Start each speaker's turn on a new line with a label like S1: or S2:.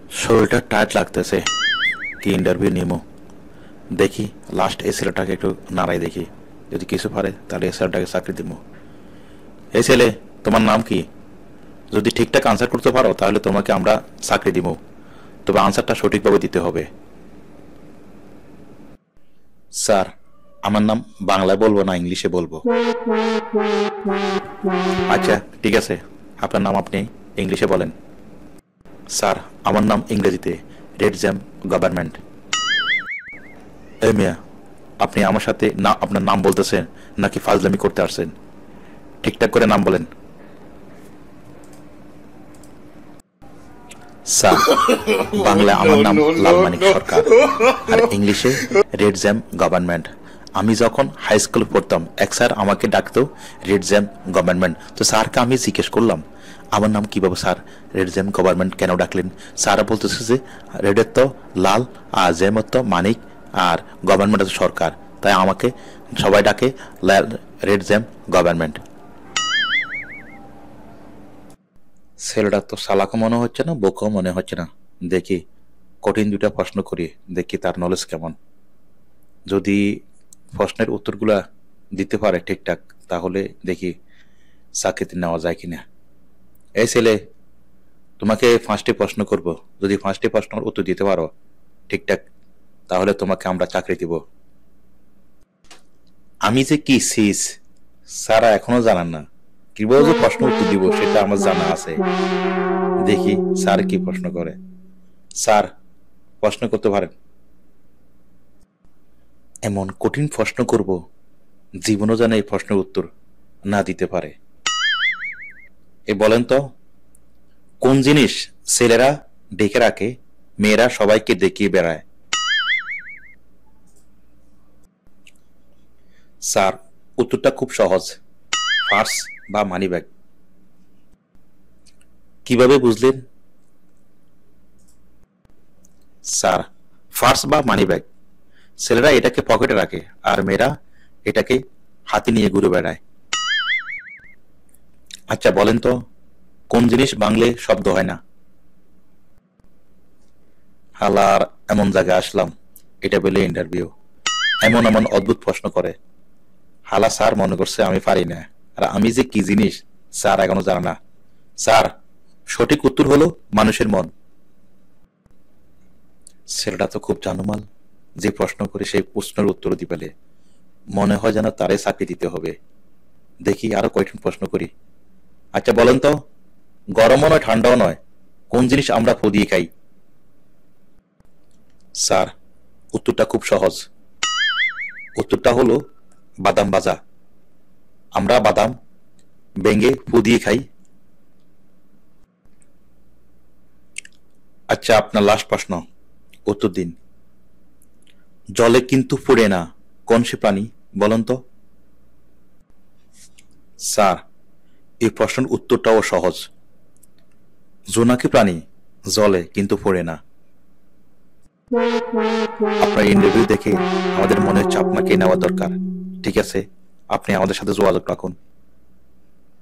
S1: শরীরটা টায়ার্ড লাগতেছে, কি ইন্টারভিউ নিমো। দেখি লাস্ট এই ছেলেটাকে একটু নাড়াই দেখি, যদি কিছু পারে তাহলে এই ছেলেটাকে চাকরি দিব। এই ছেলে, তোমার নাম কি? যদি ঠিকঠাক আনসার করতে পারো তাহলে তোমাকে আমরা চাকরি দিব, তবে আনসারটা সঠিকভাবে দিতে হবে। স্যার, আমার নাম বাংলায় বলবো না ইংলিশে বলবো? আচ্ছা ঠিক আছে, আপনার নাম আপনি ইংলিশে বলেন। স্যার, আমার নাম ইংরেজিতে রেড জ্যাম গভর্নমেন্ট। এই মিয়া, আপনি আমার সাথে না আপনার নাম বলতেছেন নাকি ফাজলামি করতে আসছেন? ঠিকঠাক করে নাম বলেন। স্যার, বাংলায় আমার নাম লালমানিক সরকার, আর ইংলিশে রেড জ্যাম গভর্নমেন্ট। আমি যখন হাই স্কুল পড়তাম এক স্যার আমাকে ডাকতো রেড জ্যাম গভর্নমেন্ট। তো স্যারকে আমি জিজ্ঞেস করলাম আমার নাম কিভাবে স্যার রেড জ্যাম গভর্নমেন্ট কেন ডাকলেন? স্যার বলতেছে যে রেডের তো লাল, আর জ্যামের তো মানিক, আর গভর্নমেন্ট তো সরকার, তাই আমাকে সবাই ডাকে রেড জ্যাম গভর্নমেন্ট। ছেলেটা তো চালাকও মনে হচ্ছে না, বোকাও মনে হচ্ছে না। দেখি কঠিন দুটা প্রশ্ন করি, দেখি তার নলেজ কেমন। যদি প্রশ্নের উত্তরগুলা দিতে পারে ঠিকঠাক, তাহলে দেখি চাকরিতে নেওয়া যায় কিনা। এই ছেলে, তোমাকে পাঁচটি প্রশ্ন করব, যদি পাঁচটি প্রশ্নের উত্তর দিতে পারো ঠিকঠাক, তাহলে তোমাকে আমরা চাকরি দিব। আমি যে কি সিস, সারা এখনো জানান না, কিভাবে যে প্রশ্ন উত্তর দিব সেটা আমার জানা আছে। দেখি স্যার কি প্রশ্ন করে। স্যার, প্রশ্ন করতে পারেন। এমন কঠিন প্রশ্ন করব জীবনও যেন এই প্রশ্নের উত্তর না দিতে পারে। এ বলেন তো, কোন জিনিস ছেলেরা ডেকে রাখে, মেয়েরা সবাইকে দেখিয়ে বেড়ায়? স্যার, উত্তরটা খুব সহজ, পার্স বা মানি ব্যাগ। কিভাবে বুঝলেন? স্যার, পার্স বা মানি ব্যাগ, ছেলেরা এটাকে পকেটে রাখে আর মেয়েরা এটাকে হাতে নিয়ে ঘুরে বেড়ায়। আচ্ছা বলেন তো, কোন জিনিস বাংলে শব্দ হয় না? হালার, এমন জায়গায় আসলাম, এটা বলে ইন্টারভিউ, এমন এমন অদ্ভুত প্রশ্ন করে। হালা স্যার মনে করছে আমি পারি না, আর আমি যে কি জিনিস স্যার এখনো জানে না। স্যার, সঠিক উত্তর হলো মানুষের মন। ছেলেটা তো খুব জানুমাল, যে প্রশ্ন করে সেই প্রশ্নের উত্তর দিবেলে, মনে হয় যেন তারে চাকরি দিতে হবে। দেখি আরো কয়েকটি প্রশ্ন করি। আচ্ছা বলেন তো, গরমও নয় ঠান্ডাও নয়, কোন জিনিস আমরা ফু দিয়ে খাই? স্যার, উত্তরটা খুব সহজ, উত্তরটা হলো বাদাম ভাজা। আমরা বাদাম ভেঙে ফু দিয়ে খাই। আচ্ছা আপনার লাস্ট প্রশ্ন, উত্তর দিন। জলে কিন্তু পড়ে না, কোন সে প্রাণী বলেন তো? স্যার, এই প্রশ্নের উত্তরটাও সহজ, জোনাকি প্রাণী, জলে কিন্তু পড়ে না। আপনার ইন্টারভিউ দেখে আমাদের মনে হচ্ছে আপনাকে নেওয়া দরকার। ঠিক আছে, আপনি আমাদের সাথে যোগাযোগ রাখুন।